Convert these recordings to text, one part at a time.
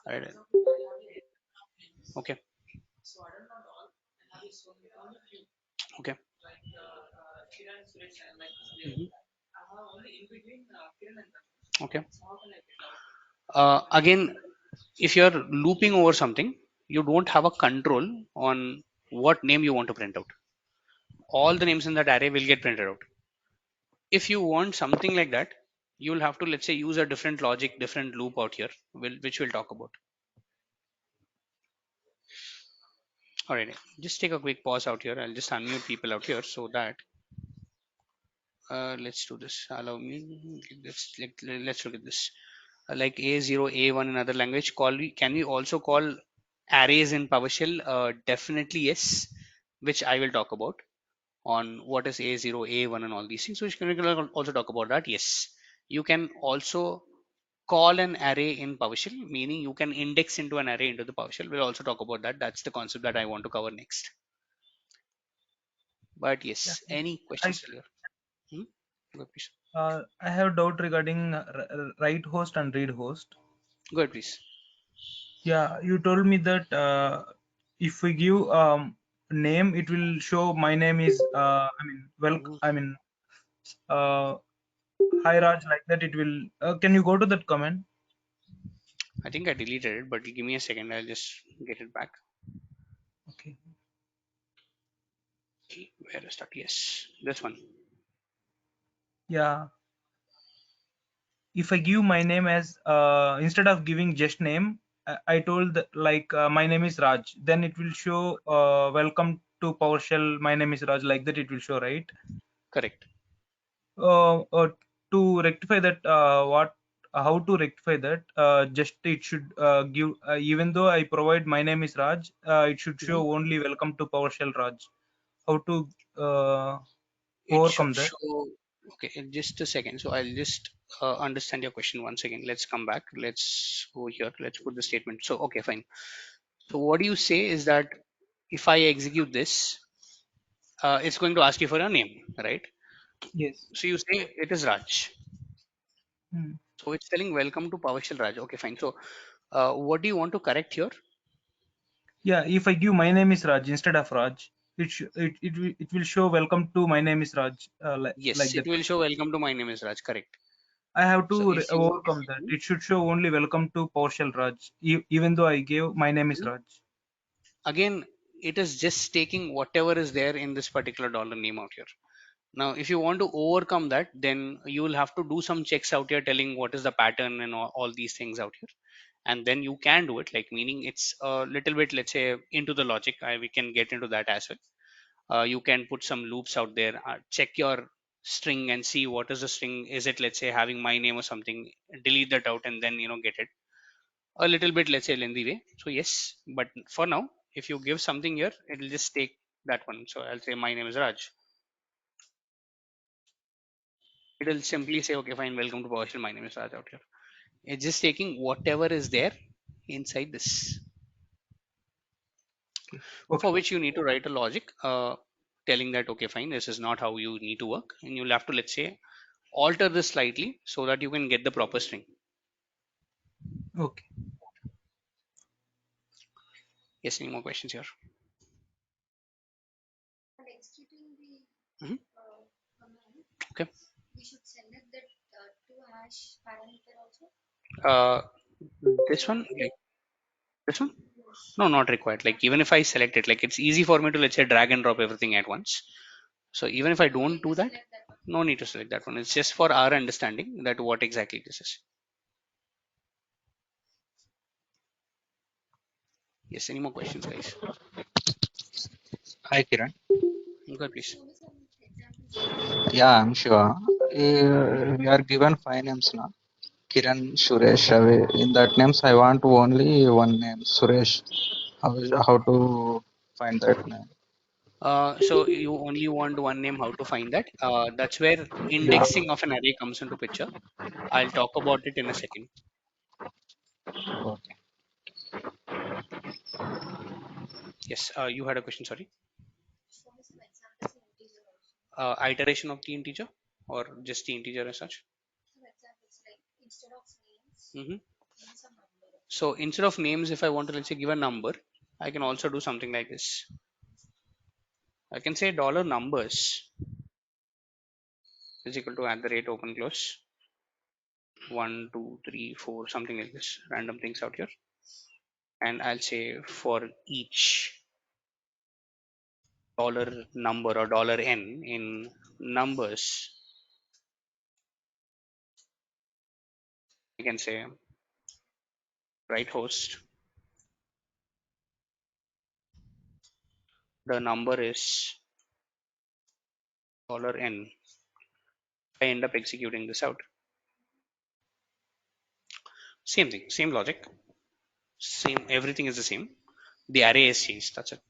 Right. Okay. Okay. Mhm. Okay. Again, if you're looping over something, you don't have a control on what name you want to print out. All the names in that array will get printed out. If you want something like that, you'll have to, let's say, use a different logic, different loop out here, which we'll talk about. All right, just take a quick pause out here. I'll just unmute people out here so that let's do this. Allow me. Let's look at this. Like A0, A1 in other language. Can we also call arrays in PowerShell? Definitely yes, which I will talk about on what is A0, A1 and all these things. So we can also talk about that. Yes, you can also call an array in PowerShell, meaning you can index into an array into the PowerShell. We'll also talk about that. That's the concept that I want to cover next. But Yeah, yes, any I questions here? Hmm? Go ahead, please. I have doubt regarding write host and read host. Go ahead, please. Yeah, you told me that if we give name, it will show my name is Mhm. uh, hi Raj, like that. It will. Can you go to that comment? I think I deleted it, but give me a second. I'll just get it back. Okay. Where is that? Yes, this one. Yeah. If I give my name as instead of giving just name, I told that, like my name is Raj. Then it will show welcome to PowerShell. My name is Raj. Like that, it will show, right? Correct. uh, uh, to rectify that, what how to rectify that, just it should give, even though I provide my name is Raj, it should Mhm. show only welcome to PowerShell Raj. How to It should overcome that? show. Okay, in just a second. So I'll just understand your question once again. Let's come back. Let's go here. Let's put the statement. So, okay, fine. So what do you say is that if I execute this, it's going to ask you for a name, right? Yes. So you say it is Raj. Hmm. So it's telling welcome to PowerShell Raj. Okay, fine. So what do you want to correct here? Yeah, if I give my name is Raj instead of Raj, it will show welcome to my name is Raj, like Yes, it that, will right? show welcome to my name is Raj. Correct. I have So to if you overcome that. It should show only welcome to PowerShell Raj, even though I gave my name is Mhm. Raj. Again, it is just taking whatever is there in this particular dollar name out here. Now, if you want to overcome that, then you will have to do some checks out here telling what is the pattern and all these things out here. And then you can do it, like meaning it's a little bit, let's say, into the logic. We can get into that as well. You can put some loops out there, check your string and see what is the string. Is it, let's say, having my name or something? Delete that out and then, get it. A little bit, let's say, lengthy way. So, yes, but for now, if you give something here, it will just take that one. So, I'll say my name is Raj. It will simply say, okay, fine, welcome to PowerShell. My name is Raj out here. It's just taking whatever is there inside this, Okay. for Okay. which you need to write a logic telling that, okay, fine, this is not how you need to work. And you'll have to, let's say, alter this slightly so that you can get the proper string. Okay. Yes, any more questions here? Mhm. Okay. Uh, this one, like this one? No, not required. Like even if I select it, like it's easy for me to, let's say, drag and drop everything at once. So even if I don't do that, no need to select that one. It's just for our understanding that what exactly this is. Yes, any more questions, guys? Hi, Kiran. Go ahead, please. Yeah, I'm sure. We are given five names now. Kiran, Suresh, Ravi. In that names, I want only one name, Suresh. How to find that name? So you only want one name, how to find that? That's where Yeah. indexing of an array comes into picture. I'll talk about it in a second. Okay. Yes, you had a question, sorry. Iteration of the integer or just the integer as such? Hmm. So instead of names, if I want to, let's say, give a number, I can also do something like this. I can say dollar numbers is equal to at the rate open close 1 2 3 4, something like this, random things out here. And I'll say for each dollar number or dollar n in numbers, I can say right host, the number is dollar n. I end up executing this out. Same thing, same logic, same, everything is the same. The array is changed. That's it.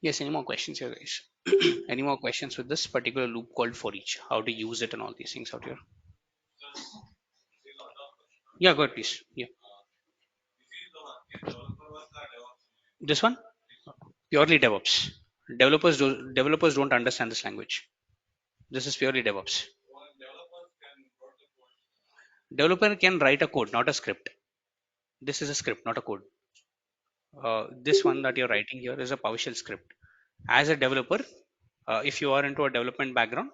Yes, any more questions here, guys? Any more questions with this particular loop called for each? How to use it and all these things out here? Yeah, go ahead, please. Yeah. This one? Purely DevOps. Developers don't understand this language. This is purely DevOps. Developer can write a code, not a script. This is a script, not a code. This one that you're writing here is a PowerShell script. As a developer, if you are into a development background,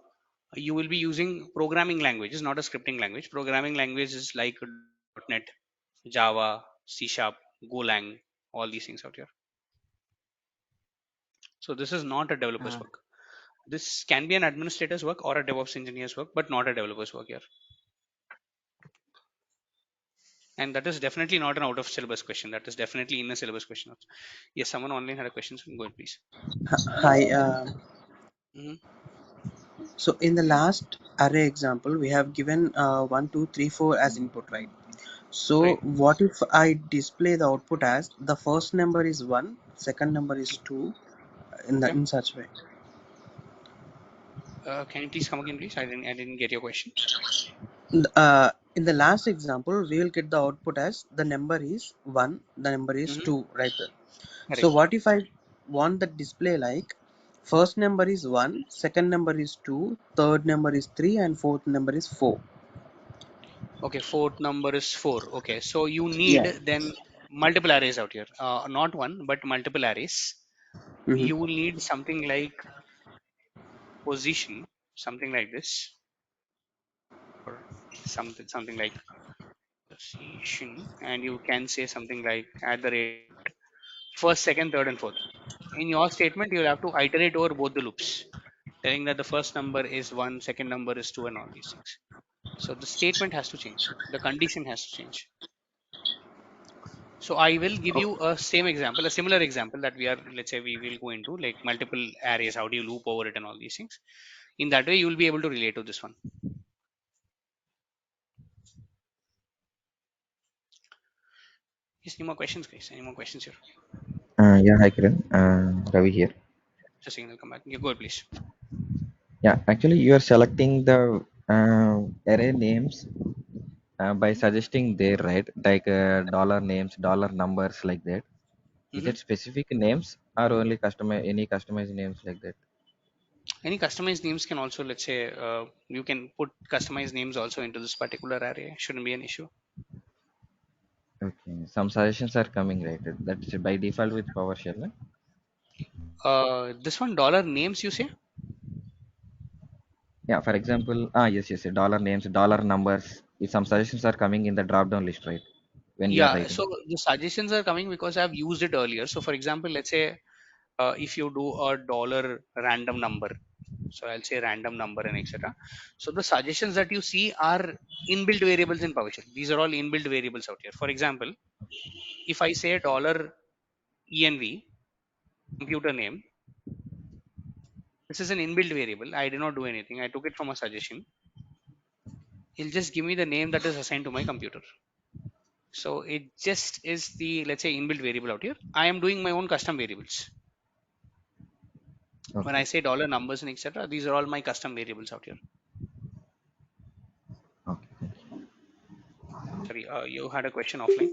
you will be using programming languages, not a scripting language. Programming languages like .NET, Java, C Sharp, Golang, all these things out here. So this is not a developer's Uh, work. This can be an administrator's work or a DevOps engineer's work, but not a developer's work here. And that is definitely not an out of syllabus question. That is definitely in a syllabus question. Yes, someone online had a question. So go ahead, please. Hi. Mhm. So in the last array example, we have given 1, 2, 3, 4 as input, right? So Right. what if I display the output as the first number is 1, second number is 2, Okay. in such way? Can you please come again, please? I didn't get your question. In the last example, we will get the output as the number is 1, the number is Mm-hmm. 2, right? So Correct. what if I want the display like first number is 1, second number is 2, third number is 3, and fourth number is 4? Okay. Fourth number is 4. Okay. So you need Yeah. then multiple arrays out here. Not one, but multiple arrays. Mm-hmm. You will need something like position, something like this, or something like position, and you can say something like at the rate first, second, third, and fourth. In your statement, you'll have to iterate over both the loops, telling that the first number is 1, second number is 2, and all these things. So the statement has to change. The condition has to change. So I will give you a same example, a similar example that we are, let's say, we will go into like multiple arrays. How do you loop over it and all these things? In that way, you will be able to relate to this one. Yes, any more questions, guys? Any more questions here? Yeah, hi Kiran. Ravi here. Just a second, I'll come back. Yeah, go ahead, please. Yeah, actually, you are selecting the array names by suggesting there, right? Like dollar names, dollar numbers, like that. Is Mm-hmm. it specific names or only any customized names like that? Any customized names can also, let's say, you can put customized names also into this particular array. Shouldn't be an issue. Okay, some suggestions are coming, right? That's by default with PowerShell. No? This one dollar names you say? Yeah, for example, yes, dollar names, dollar numbers. If some suggestions are coming in the drop down list, right? When we are Yeah. writing. So the suggestions are coming because I've used it earlier. So for example, let's say if you do a dollar random number, so I'll say random number and etc. So the suggestions that you see are inbuilt variables in PowerShell. These are all inbuilt variables out here. For example, if I say dollar env computer name, this is an inbuilt variable. I did not do anything. I took it from a suggestion. He'll just give me the name that is assigned to my computer. So it just is the, let's say, inbuilt variable out here. I am doing my own custom variables. When I Okay, say dollar numbers and etc., these are all my custom variables out here. okay. Sorry, you had a question offline.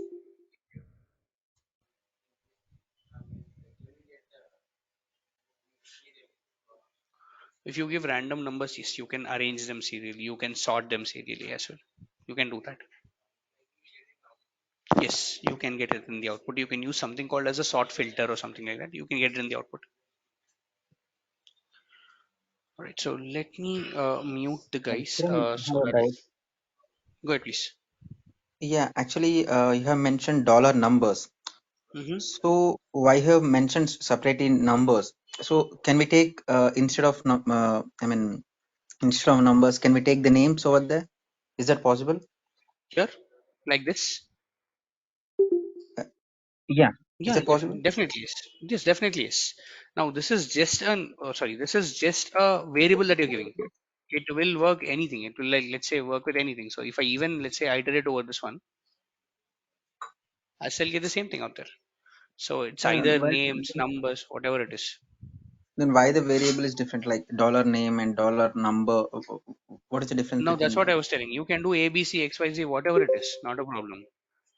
If you give random numbers, yes, you can arrange them serially. You can sort them serially as well. You can do that. Yes, you can get it in the output. You can use something called as a sort filter or something like that. You can get it in the output. All right. So let me mute the guys Kiran, I so have a that. doubt. Go ahead, please. Yeah, actually, you have mentioned dollar numbers. Hmm. So why have mentioned separate in numbers? So can we take instead of I mean instead of numbers, can we take the names over there? Is that possible? Here, like this. Uh, yeah. Is Yeah, that possible? definitely yes. Yes, definitely yes. Now this is just an sorry, this is just a variable that you're giving. It will work anything. It will, like, let's say, work with anything. So if I even, let's say, iterate over this one, I still get the same thing out there. So it's Uh, either well, names, numbers, whatever it is. then why the variable is different, like dollar name and dollar number? What is the difference Now that's between what them? I was telling. You can do A, B, C, X, Y, Z, whatever it is, not a problem.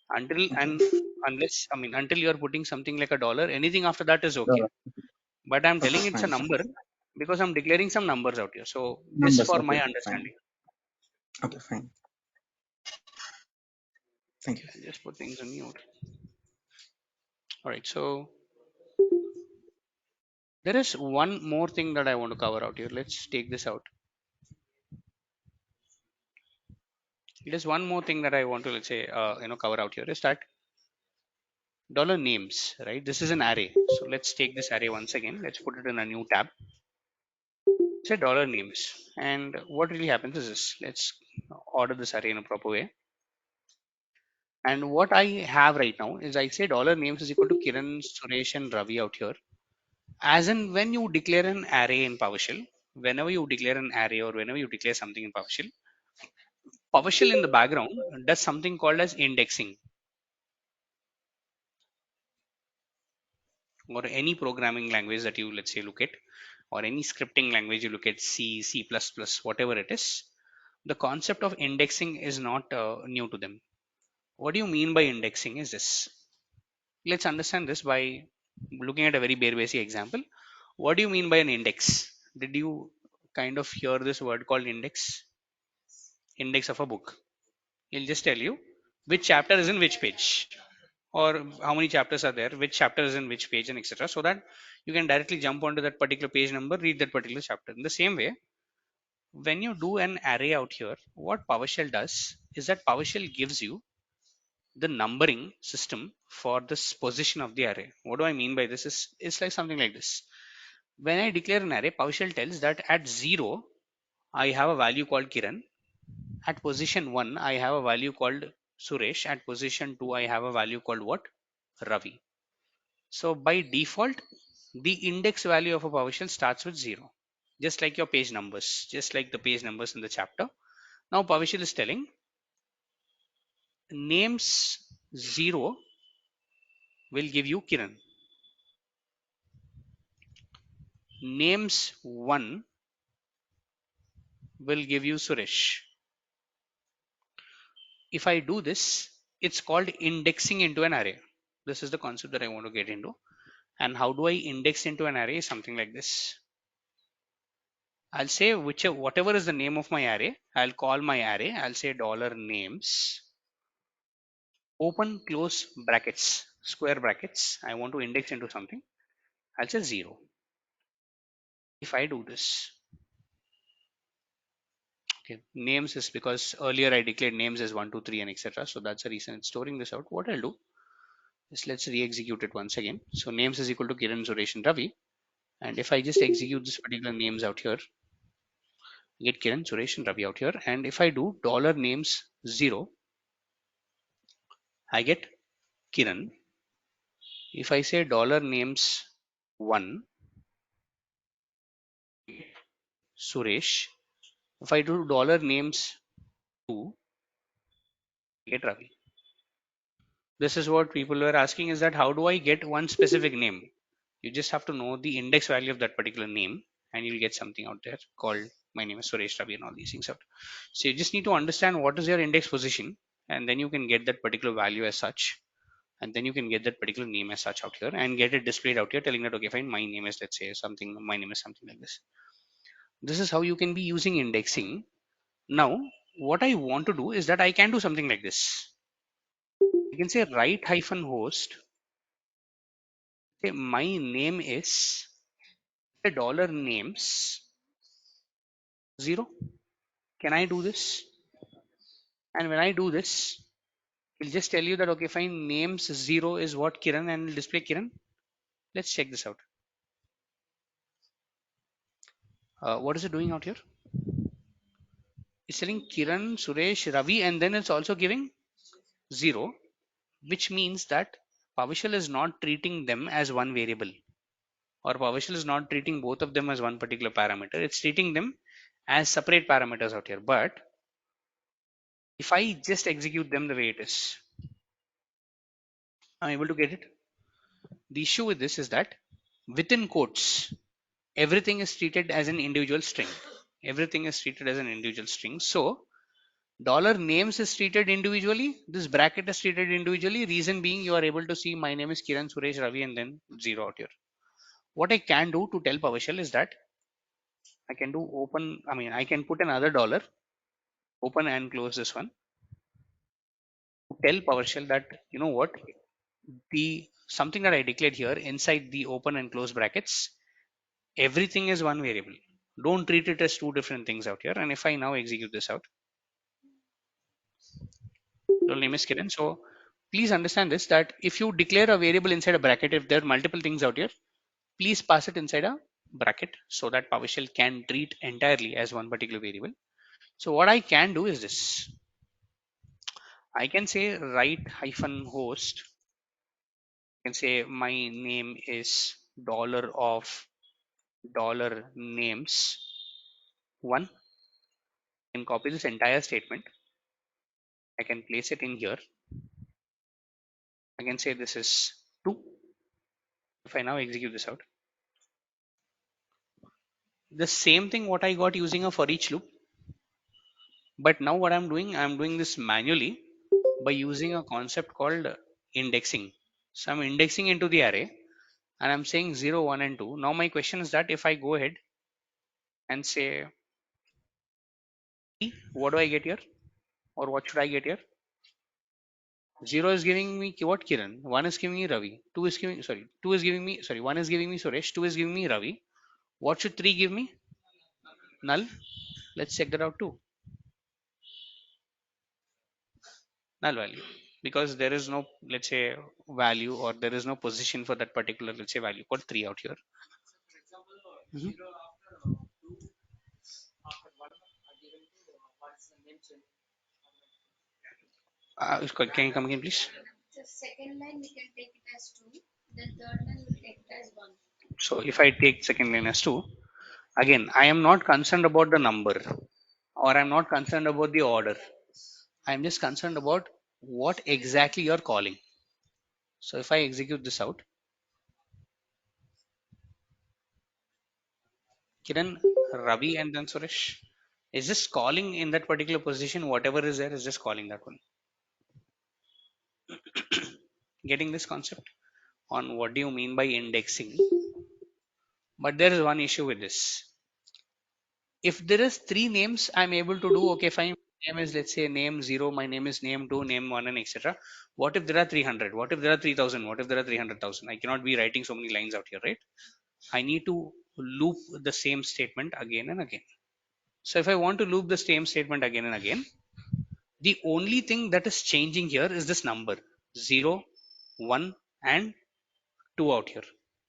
Until Okay. and unless, I mean, until you are putting something like a dollar, anything after that is okay. Dollar. But I'm Okay, telling it's a fine, fine. number because I'm declaring some numbers out here. So just Numbers. for Okay, my okay, fine. understanding, Okay, fine. Thank you. I'll just put things on mute. All right. So there is one more thing that I want to cover out here. Let's take this out. There's one more thing that I want to, let's say, cover out here is that dollar names, right? This is an array. So let's take this array once again. Let's put it in a new tab. Say dollar names. And what really happens is this. Let's order this array in a proper way. And what I have right now is I say dollar names is equal to Kiran, Suresh, and Ravi out here. As in when you declare an array in PowerShell, whenever you declare an array or whenever you declare something in PowerShell, PowerShell in the background does something called as indexing, or any programming language that you, let's say, look at, or any scripting language you look at, C, C++, whatever it is. The concept of indexing is not new to them. What do you mean by indexing is this. Let's understand this by looking at a very bare basic example. What do you mean by an index? Did you kind of hear this word called index? Index of a book. It'll just tell you which chapter is in which page, or how many chapters are there, which chapter is in which page, and etc. So that you can directly jump onto that particular page number, read that particular chapter. In the same way, when you do an array out here, what PowerShell does is that PowerShell gives you the numbering system for this position of the array. What do I mean by this? Is it's like something like this. When I declare an array, PowerShell tells that at 0, I have a value called Kiran. At position 1, I have a value called Suresh. At position 2, I have a value called what? Ravi. So by default, the index value of a PowerShell starts with 0. Just like your page numbers, just like the page numbers in the chapter. Now PowerShell is telling names 0 will give you Kiran. Names 1 will give you Suresh. If I do this, it's called indexing into an array. This is the concept that I want to get into. And how do I index into an array? Something like this. I'll say whatever is the name of my array, I'll call my array. I'll say dollar names, open close brackets, square brackets. I want to index into something. I'll say 0. If I do this, okay, names is because earlier I declared names as 1, 2, 3, and etc. So that's the reason it's storing this out. What I'll do is let's re-execute it once again. So names is equal to Kiran, Suresh, and Ravi. And if I just execute this particular names out here, I get Kiran, Suresh, and Ravi out here. And if I do dollar names 0, I get Kiran. If I say dollar names 1, Suresh. If I do dollar names 2, I get Ravi. This is what people were asking, is that how do I get one specific name? You just have to know the index value of that particular name and you'll get something out there called my name is Suresh Ravi and all these things out. So you just need to understand what is your index position, and then you can get that particular value as such, and then you can get that particular name as such out here and get it displayed out here telling that okay fine, my name is, let's say, something, my name is something like this. This is how you can be using indexing. Now, what I want to do is that I can do something like this. I can say write hyphen host. Say my name is the dollar names 0. Can I do this? And when I do this, it'll just tell you that okay, fine, names 0 is what Kiran, and it'll display Kiran. Let's check this out. What is it doing out here? It's telling Kiran, Suresh, Ravi, and then it's also giving 0, which means that PowerShell is not treating them as one variable, or PowerShell is not treating both of them as one particular parameter. It's treating them as separate parameters out here. But if I just execute them the way it is, I'm able to get it. The issue with this is that within quotes, everything is treated as an individual string. Everything is treated as an individual string. So dollar names is treated individually. This bracket is treated individually. Reason being, you are able to see my name is Kiran Suresh Ravi and then 0 out here. What I can do to tell PowerShell is that I can do open. I can put another dollar, open and close this one. Tell PowerShell that you know what, the something that I declared here inside the open and close brackets, everything is one variable. Don't treat it as two different things out here. And if I now execute this out, your name is Kiran. So please understand this, that if you declare a variable inside a bracket, if there are multiple things out here, please pass it inside a bracket so that PowerShell can treat entirely as one particular variable. So what I can do is this. I can say write hyphen host. I can say my name is dollar of dollar names 1. And copy this entire statement. I can place it in here. I can say this is 2. If I now execute this out, the same thing what I got using a for each loop, but now what I'm doing this manually by using a concept called indexing. So I'm indexing into the array and I'm saying 0, 1 and 2. Now my question is that if I go ahead and say what do I get here, or what should I get here? 0 is giving me what, Kiran. 1 is giving me Ravi. 2 is giving, sorry, 2 is giving me, sorry, 1 is giving me Suresh. 2 is giving me Ravi. What should 3 give me? Null. Let's check that out too. Null value, because there is no, let's say, value, or there is no position for that particular, let's say, value called 3 out here. Mhm. Can you come again, please? So if I take second line as 2, again, I am not concerned about the number, or I'm not concerned about the order. I'm just concerned about what exactly you're calling. So if I execute this out, Kiran, Ravi, and then Suresh is just calling in that particular position, whatever is there is just calling that one. Getting this concept on what do you mean by indexing? But there is one issue with this. If there is 3 names, I'm able to do okay, fine. Name is, let's say, name 0, my name is name 2, name 1, and etc. What if there are 300? What if there are 3000? What if there are 300,000? I cannot be writing so many lines out here, right? I need to loop the same statement again and again. So if I want to loop the same statement again and again, the only thing that is changing here is this number 0, 1, and 2 out here.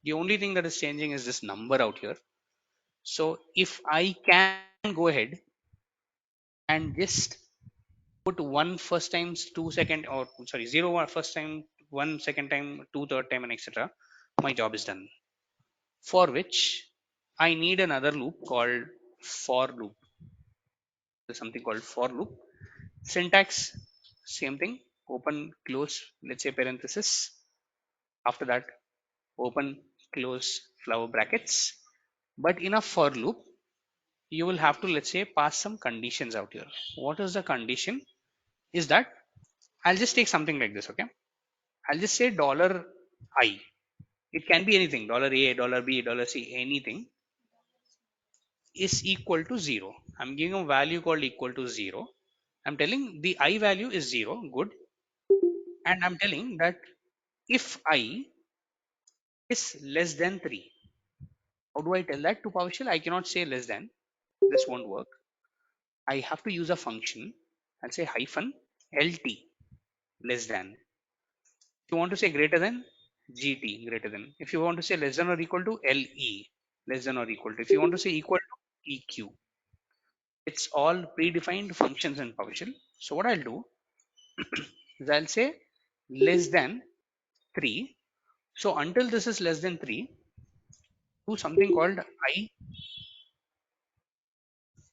The only thing that is changing is this number out here. So if I can go ahead and just put 1 first times, 2 second, or sorry, 0 first time, 1 second time, 2 third time, and etc., my job is done. For which I need another loop called for loop. There's something called for loop. Syntax, same thing, open, close, let's say parenthesis. After that, open, close, flower brackets. But in a for loop, you will have to, let's say, pass some conditions out here. What is the condition? Is that I'll just take something like this, okay? I'll just say dollar I. It can be anything, dollar A, dollar B, dollar C, anything. is equal to 0. I'm giving a value called equal to 0. I'm telling the I value is 0, good. And I'm telling that if I is less than 3. How do I tell that to PowerShell? I cannot say less than. This won't work. I have to use a function. I'll say hyphen LT less than. If you want to say greater than, GT greater than. If you want to say less than or equal to, LE less than or equal to. If you want to say equal to, EQ. It's all predefined functions in PowerShell. So what I'll do is I'll say less than 3. So until this is less than 3, do something called I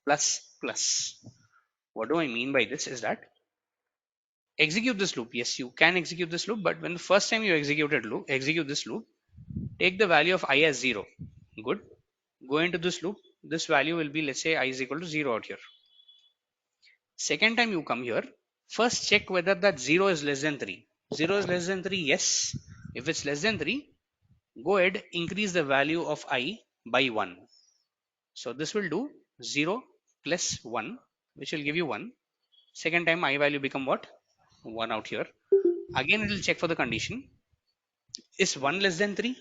plus plus. What do I mean by this is that execute this loop. Yes, you can execute this loop, but when the first time you execute this loop, take the value of I as 0. Good. Go into this loop. This value will be, let's say, I is equal to 0 out here. Second time you come here, first check whether that 0 is less than 3. 0 is less than 3, yes. If it's less than 3, go ahead, increase the value of I by 1. So this will do 0 plus 1, which will give you 1. Second time I value become what? 1 out here. Again, it will check for the condition. Is 1 less than 3?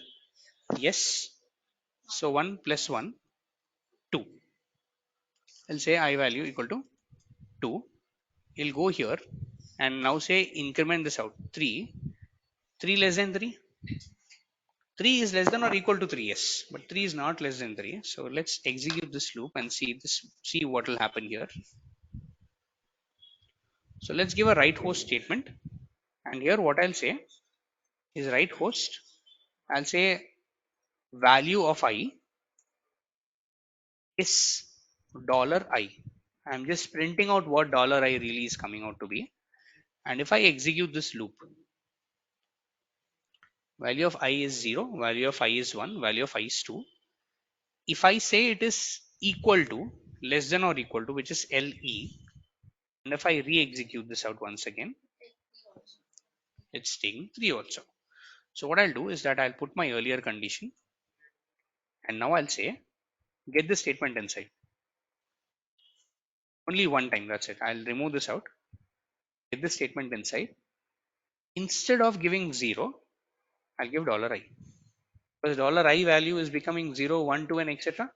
Yes. So 1 plus 1, 2. I'll say I value equal to 2. You'll go here and now say increment this out. 3. 3 less than 3? 3 is less than or equal to 3, yes. But 3 is not less than 3. So let's execute this loop and see what will happen here. So let's give a write host statement. And here what I'll say is write host. I'll say value of I is $I. I'm just printing out what $I really is coming out to be. And if I execute this loop, value of I is 0, value of I is 1, value of I is 2. If I say it is equal to, less than or equal to, which is LE, and if I re-execute this out once again, it's taking 3 also. So what I'll do is that I'll put my earlier condition, and now I'll say get the statement inside. Only one time, that's it. I'll remove this out, get the statement inside. Instead of giving 0, I'll give $I. Because $I value is becoming 0, 1, 2, and etc.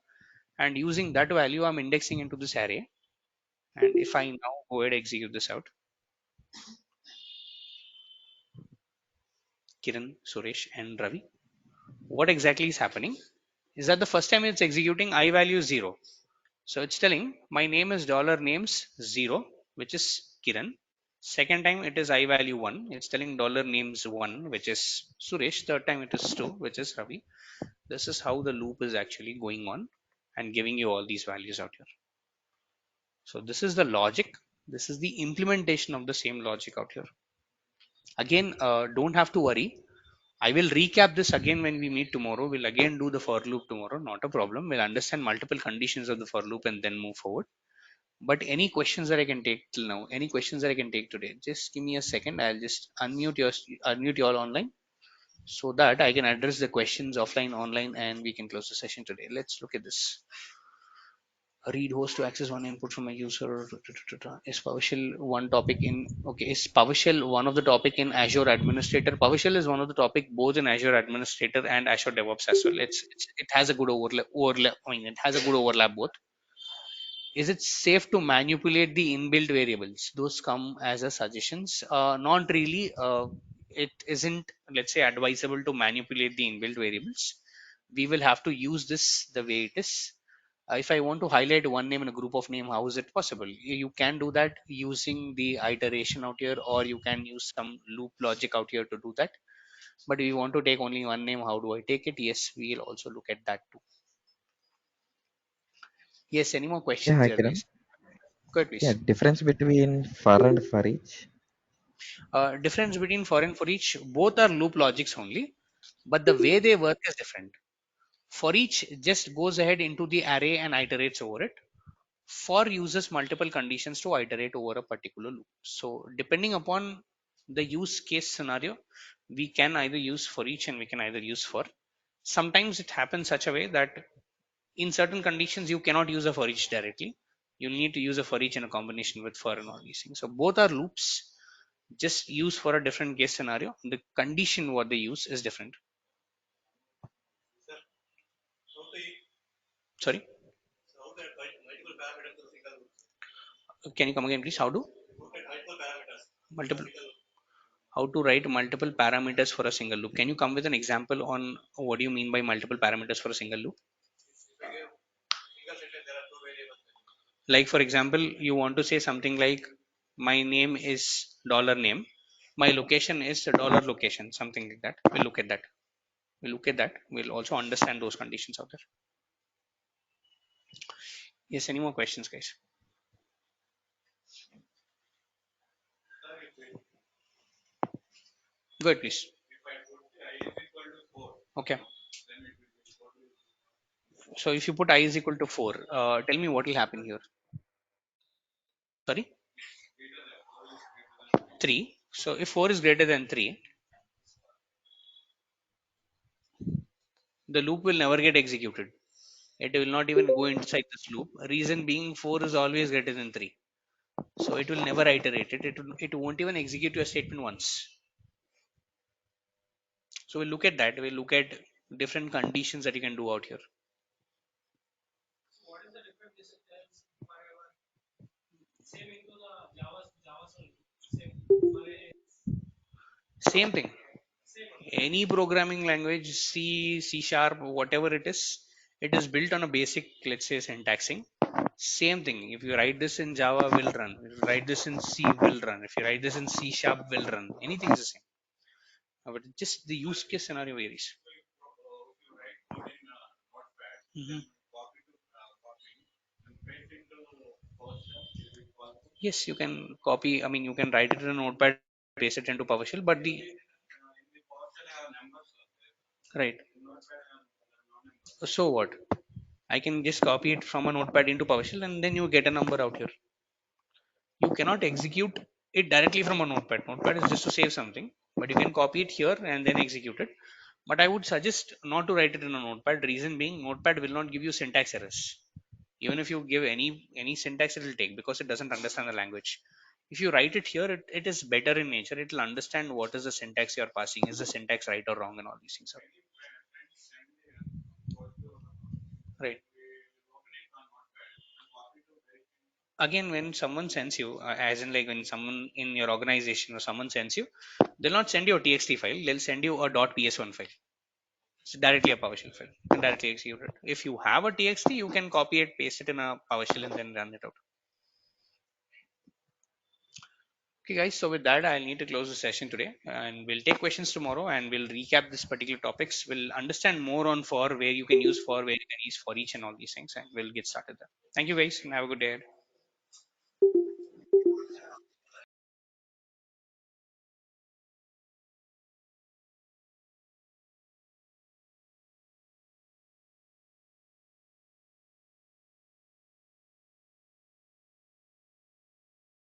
And using that value, I'm indexing into this array. And if I now go ahead and execute this out, Kiran, Suresh, and Ravi, what exactly is happening is that the first time it's executing, I value is 0. So it's telling my name is $names 0, which is Kiran. Second time it is I value 1. It's telling $names 1, which is Suresh. Third time it is 2, which is Ravi. This is how the loop is actually going on and giving you all these values out here. So this is the logic. This is the implementation of the same logic out here. Again, don't have to worry. I will recap this again when we meet tomorrow. We'll again do the for loop tomorrow. Not a problem. We'll understand multiple conditions of the for loop and then move forward. But any questions that I can take till now, any questions that I can take today, just give me a second. I'll just unmute you all online so that I can address the questions offline, online, and we can close the session today. Let's look at this. Read host to access one input from a user. Is PowerShell one topic in, okay, is PowerShell one of the topic in Azure Administrator? PowerShell is one of the topic both in Azure Administrator and Azure DevOps as well. It has a good overlap. I mean, it has a good overlap both. Is it safe to manipulate the inbuilt variables? Those come as a suggestions. Not really. It isn't, let's say, advisable to manipulate the inbuilt variables. We will have to use this the way it is. If I want to highlight one name in a group of name, how is it possible? You can do that using the iteration out here, or you can use some loop logic out here to do that. But if you want to take only one name, how do I take it? Yes, we'll also look at that too. Yes, any more Yeah, questions hi here, Kiran. please? Go ahead, Yeah, please. difference between for and for each. Difference between for and for each, both are loop logics only, but the way they work is different. For each just goes ahead into the array and iterates over it. For uses multiple conditions to iterate over a particular loop. So depending upon the use case scenario, we can either use for each and we can either use for. Sometimes it happens such a way that In certain conditions, you cannot use a for each directly. You'll need to use a for each in a combination with for and all these things. So both are loops, just used for a different case scenario. The condition what they use is different. Sorry, can you come again, please? Multiple how to write multiple parameters for a single loop? Can you come with an example on what do you mean by multiple parameters for a single loop? Like for example, you want to say something like my name is dollar name, my location is dollar location, something like that. We'll look at that. We'll also understand those conditions out there. Yes, any more questions, guys? Go ahead, please. Okay, so if you put I is equal to 4, tell me what will happen here. Sorry, 3. So if 4 is greater than 3, the loop will never get executed. It will not even go inside this loop. Reason being 4 is always greater than 3. So it will never iterate it. It won't even execute your statement once. So we'll look at that. We'll look at different conditions that you can do out here. Same thing. Any programming language, C, C sharp, whatever it is built on a basic, let's say, syntaxing. Same thing. If you write this in Java, will run. If you write this in C, will run. If you write this in C sharp, will run. Anything is the same. But just the use case scenario varies. Mhm. Yes, you can copy. I mean, you can write it in a notepad, paste it into PowerShell. But the right. So what? I can just copy it from a notepad into PowerShell, and then you get a number out here. You cannot execute it directly from a notepad. Notepad is just to save something, but you can copy it here and then execute it. But I would suggest not to write it in a notepad. Reason being, notepad will not give you syntax errors. Even if you give any syntax, it will take, because it doesn't understand the language. If you write it here, it is better in nature. It will understand what is the syntax you are passing. Is the syntax right or wrong, and all these things are right. Again, when someone sends you, as in like when someone in your organization or someone sends you, they'll not send you a txt file, they'll send you a .ps1 file. It's directly a PowerShell file. You can directly execute it. If you have a txt, you can copy it, paste it in a PowerShell, and then run it out. Okay, guys. So with that, I'll need to close the session today, and we'll take questions tomorrow, and we'll recap this particular topics. We'll understand more on for, where you can use for, where you can use for each, and all these things, and we'll get started there. Thank you, guys, and have a good day.